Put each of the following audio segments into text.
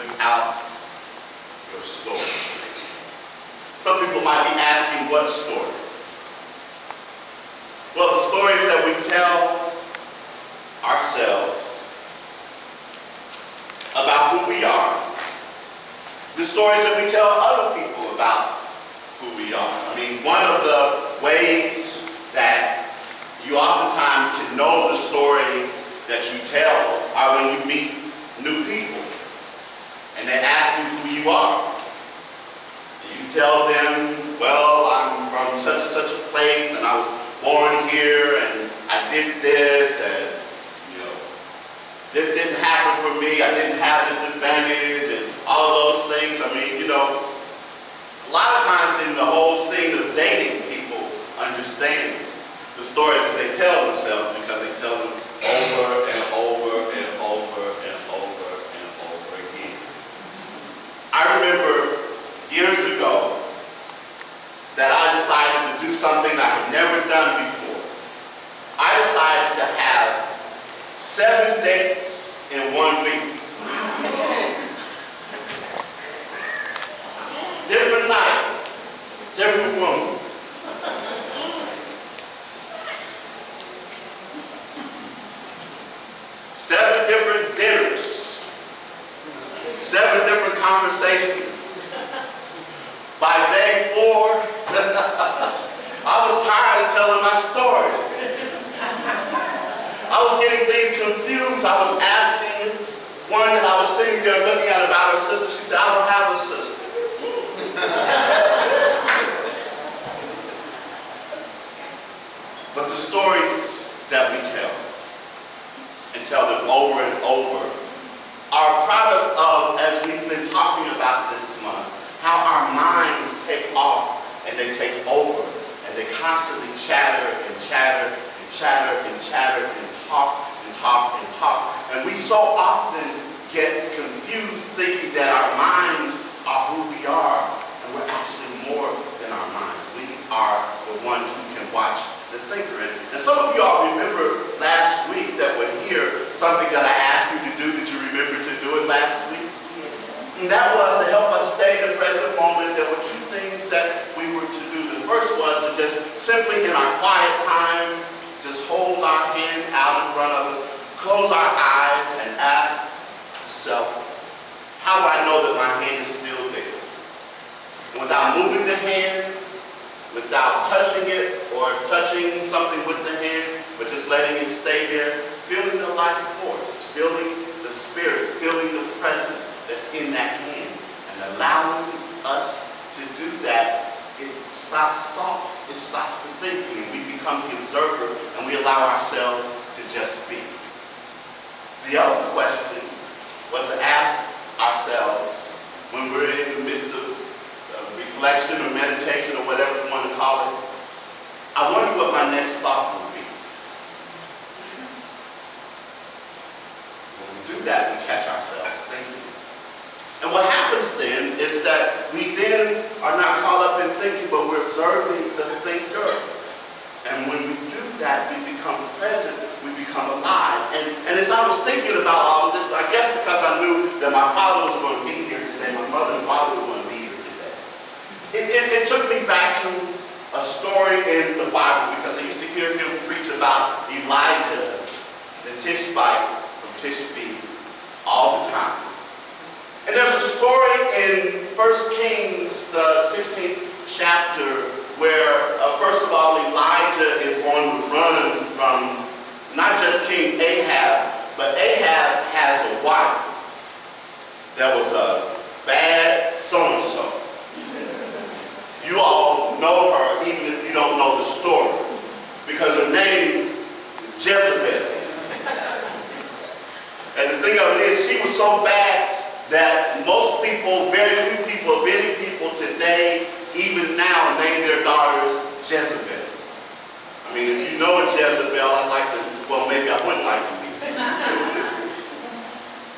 without your story. Some people might be asking, what story? Well, the stories that we tell ourselves about who we are. The stories that we tell other people about who we are. I mean, one of the ways that you oftentimes can know the stories that you tell are when you meet new people and they ask you who you are. You tell them, well, I'm from such and such a place and I was born here and I did this and, you know, this didn't happen for me, I didn't have this advantage and all of those things. I mean, you know, a lot of times in the whole scene of dating, people understand the stories that they tell themselves because they tell them over and over and over and over and over again. I remember years ago that I decided to do something I had never done before. I decided to have 7 dates in 1 week. Different night, different woman. Seven different dinners, 7 different conversations. By day 4, I was tired of telling my story. I was getting things confused. I was asking one that I was sitting there looking at about her sister. She said, I don't have a sister. But the stories that we tell, and tell them over and over, are a product of, as we've been talking about this month, how our minds take off and they take over and they constantly chatter and chatter and chatter and chatter and talk and talk and talk. And we so often get confused thinking that our minds are who we are, and we're actually more than our minds. We are the ones who can watch the thinker. And some of you all remember last week that were here something that I asked you to do. Did you remember to do it last week? And that was to help us stay in the present moment. There were 2 things that we were to do. The first was to just simply in our quiet time, just hold our hand out in front of us, close our eyes and ask yourself, how do I know that my hand is still there? Without moving the hand, without touching it or touching something with the hand, but just letting it stay there, feeling the life force, feeling the spirit, feeling the presence that's in that hand, and allowing us to do that. It stops thoughts, it stops the thinking, and we become the observer, and we allow ourselves to just be. The other question was to ask ourselves, when we're in the midst of reflection or meditation or whatever you want to call it, I wonder what my next thought will be. When we do that, we catch ourselves thinking. And what happens then is that we then are not caught up in thinking, but we're observing the thinker. And when we do that, we become present, we become alive. And as I was thinking about all of this, I guess because I knew that my father was going to be here today, my mother and father were going to be here today, it took me back to a story in the Bible, because I used to hear him preach about Elijah, the Tishbite from Tishbe, all the time. And there's a story in 1 Kings, the 16th chapter, where, first of all, Elijah is on the run from not just King Ahab, but Ahab has a wife that was a bad so-and-so. You all know her, even if you don't know the story, because her name is Jezebel. And the thing of it is, she was so bad that most people, very few people, if any people today, even now, name their daughters Jezebel. I mean, if you know a Jezebel, I'd like to, well, maybe I wouldn't like to meet you.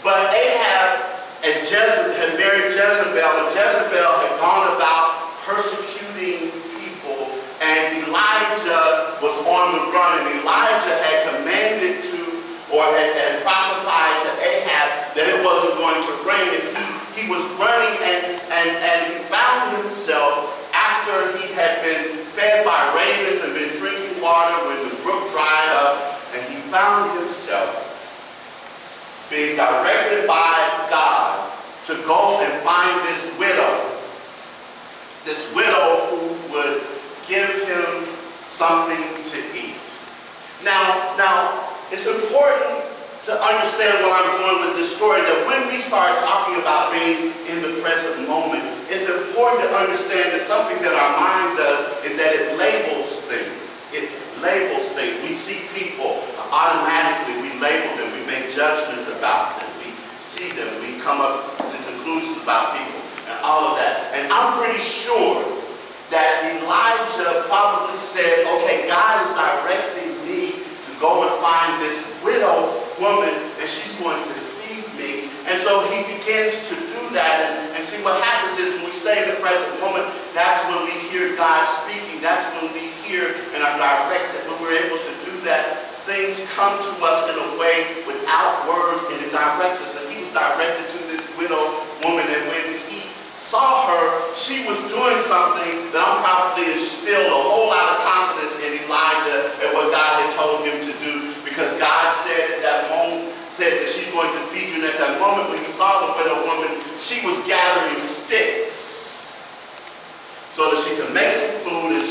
But Ahab and Jezebel had married Jezebel, and Jezebel had gone about persecuting people, and Elijah was on the run, and Elijah had commanded to, or had prophesied to Ahab that it wasn't going going to rain, and he was running, and he found himself, after he had been fed by ravens and been drinking water when the brook dried up, and he found himself being directed by God to go and find this widow who would give him something to eat. Now, it's important to understand where I'm going with this story, that when we start talking about being in the present moment, it's important to understand that something that our mind does is that it labels things. It labels things. We see people, automatically we label them, we make judgments about them, we see them, we come up to conclusions about people, and all of that. And I'm pretty sure that Elijah probably said, okay, God is directing me to go and find this widow woman, and she's going to feed me. And so he begins to do that, and see what happens is when we stay in the present moment, that's when we hear God speaking, that's when we hear and are directed. When we're able to do that, things come to us in a way without words, and it directs us. And he was directed to this widow woman, and when he saw her, she was doing something that I'm probably instilled a whole lot of confidence in Elijah and what God had told him to do, because God said at that moment, said that she's going to feed you. And at that moment when he saw the widow woman, she was gathering sticks so that she could make some food. And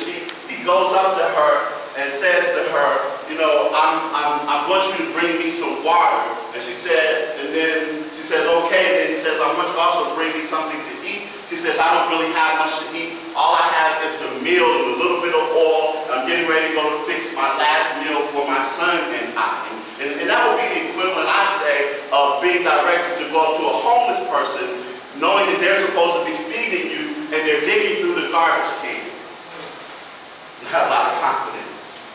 he goes up to her and says to her, you know, I want you to bring me some water. And she said, and then she says, okay. And then he says, I want you also to bring me something to eat. She says, I don't really have much to eat. All I have is some meal and a little bit of oil. I'm getting ready to go to fix my last meal for my son and I. And that would be the equivalent, I say, of being directed to go up to a homeless person, knowing that they're supposed to be feeding you, and they're digging through the garbage can. Not a lot of confidence.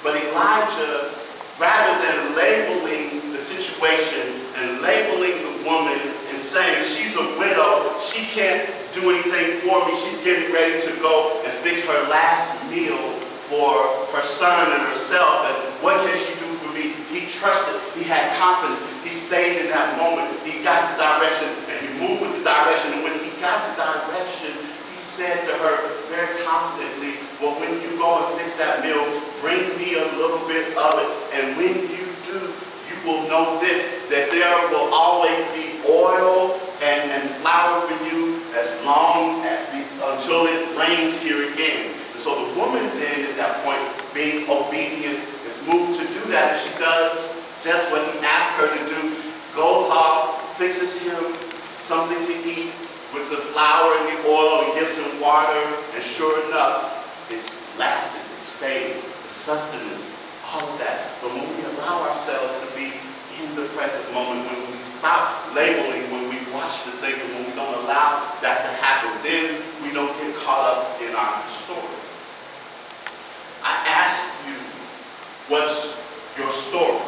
But Elijah, rather than labeling the situation and labeling the woman and saying she's a widow, she can't do anything for me, she's getting ready to go and fix her last meal for her son and herself, and what can she do for me? He trusted, he had confidence, he stayed in that moment, he got the direction, and he moved with the direction, and when he got the direction, he said to her very confidently, well, when you go and fix that meal, bring me a little bit of it, and when you do, you will know this, that there will always be oil and flour for you as long until it rains here again. And so the woman then, at that point, being obedient, is moved to do that. And she does just what he asked her to do, goes off, fixes him something to eat with the flour and the oil, and gives him water, and sure enough, it's lasted, it stayed, the sustenance, all of that. But when we allow ourselves to be in the present moment, when we stop labeling, when we watch the thing, and when we don't allow that to happen, then we don't get caught up in our story. I asked you, what's your story?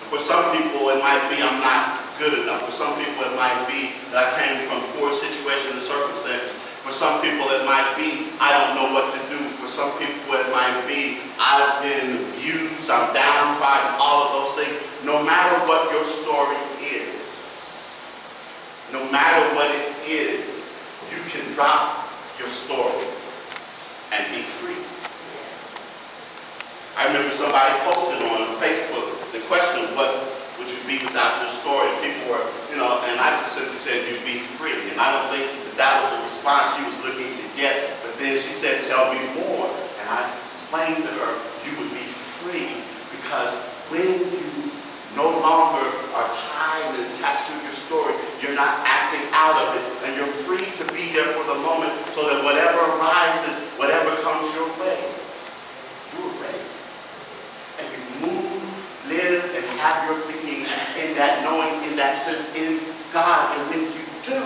And for some people, it might be I'm not good enough. For some people, it might be that I came from poor situations and circumstances. For some people, it might be I don't know what to do. For some people, it might be I've been abused, I'm downtrodden, all of those things. No matter what your story is, no matter what it is, you can drop your story and be free. I remember somebody posted on Facebook the question, what would you be without your story? People were, and I just simply said, you'd be free. And I don't think that was the response she was looking to get. But then she said, tell me more. And I explained to her, you would be free because when you no longer are tied and attached to your story, you're not acting out of it. And you're free to be there for the moment so that whatever arises, whatever comes your way, you're ready. And you move, live, and have your being in that knowing, in that sense, in God. And when you do,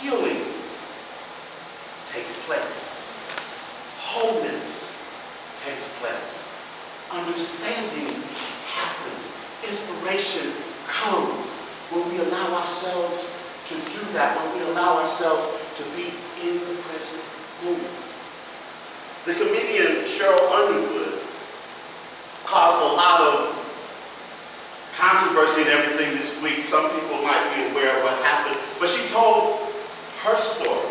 healing takes place. Wholeness takes place. Understanding happens. Inspiration comes when we allow ourselves to do that, when we allow ourselves to be in the present moment. The comedian Cheryl Underwood caused a lot of controversy and everything this week. Some people might be aware of what happened. But she told her story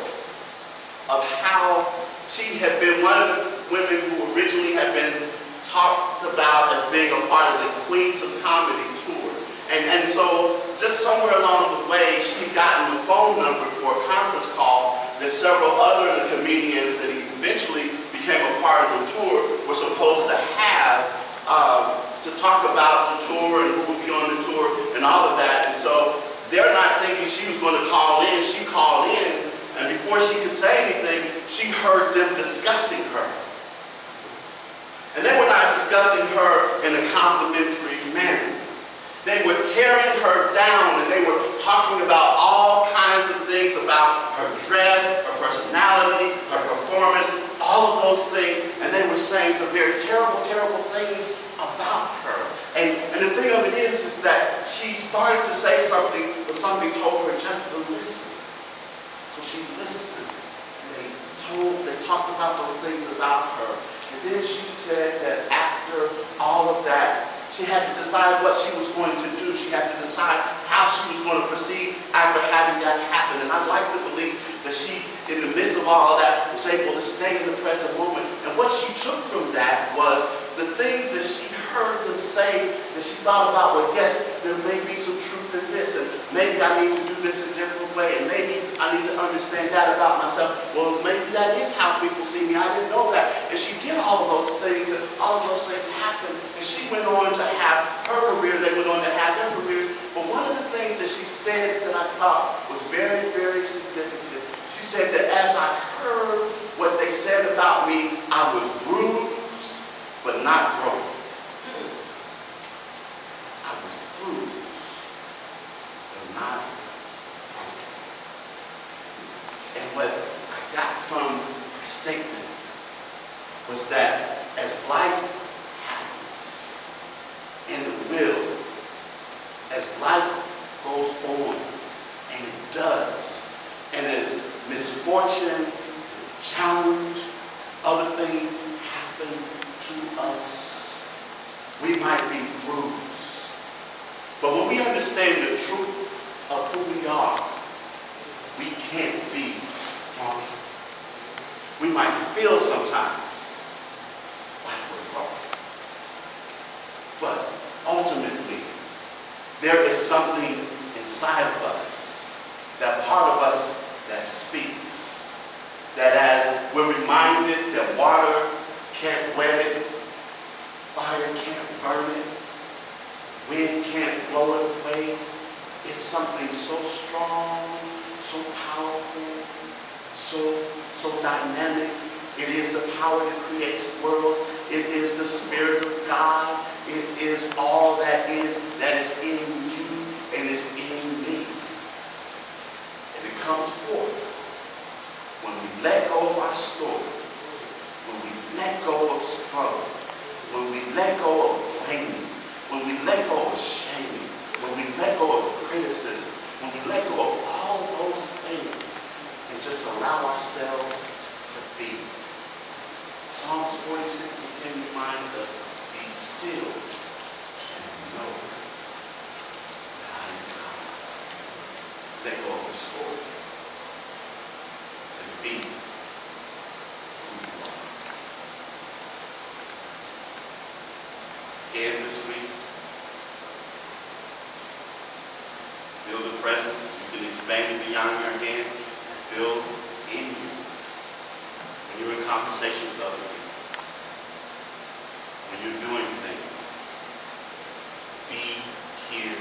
of how she had been one of the women who originally had been talked about as being a part of the Queens of Comedy tour. And so just somewhere along the way, she had gotten the phone number for a conference call that several other comedians that eventually became a part of the tour were supposed to have to talk about the tour and who would be on the tour and all of that. And so they're not thinking she was going to call in. She called in, and before she could say anything, she heard them discussing her. And they were not discussing her in a complimentary manner. They were tearing her down, and they were talking about all kinds of things about her dress, her personality, her performance, all of those things. And they were saying some very terrible, terrible things about her. And the thing of it is that she started to say something, but something told her just to listen. So she listened. And they talked about those things about her. And then she said that after all of that, she had to decide what she was going to do. She had to decide how she was going to proceed after having that happen. And I'd like to believe that she, in the midst of all of that, was able to stay in the present moment. And what she took from that was the things that she heard them say, that she thought about, well, yes, there may be some truth in this, and maybe I need to do this a different way, and maybe I need to understand that about myself. Well, maybe that is how people see me. I didn't know that. And she did all of those things, and all of those things happened. And she went on to have her career. They went on to have their careers. But one of the things that she said that I thought was very, very significant, she said that as I heard what they said about me, I was bruised, but not broken. I was bruised, but not broken. And what I got from her statement was that as life happens, and it will, as life goes on, and it does, and as misfortune, challenge, other things happen to us, we might be bruised. But when we understand the truth of who we are, we can't be broken. We might feel sometimes like we're broken. But ultimately, there is something inside of us, that part of us that speaks. That as we're reminded that water can't wet it, fire can't burn it, wind can't blow it away. It's something so strong, so powerful, so dynamic. It is the power that creates worlds. It is the Spirit of God. It is all that is in you and is in me. And it comes forth when we let go of our story, when we let go of struggle, when we let go of blaming, when we let go of shaming, when we let go of criticism, when we let go of all those things and just allow ourselves to be. Psalms 46:10 reminds us, be still and know that I am God. Let go of the story and be who you are. Again this week, feel the presence. You can expand it beyond your hand and feel in you. When you're in conversation with other people, when you're doing things, be here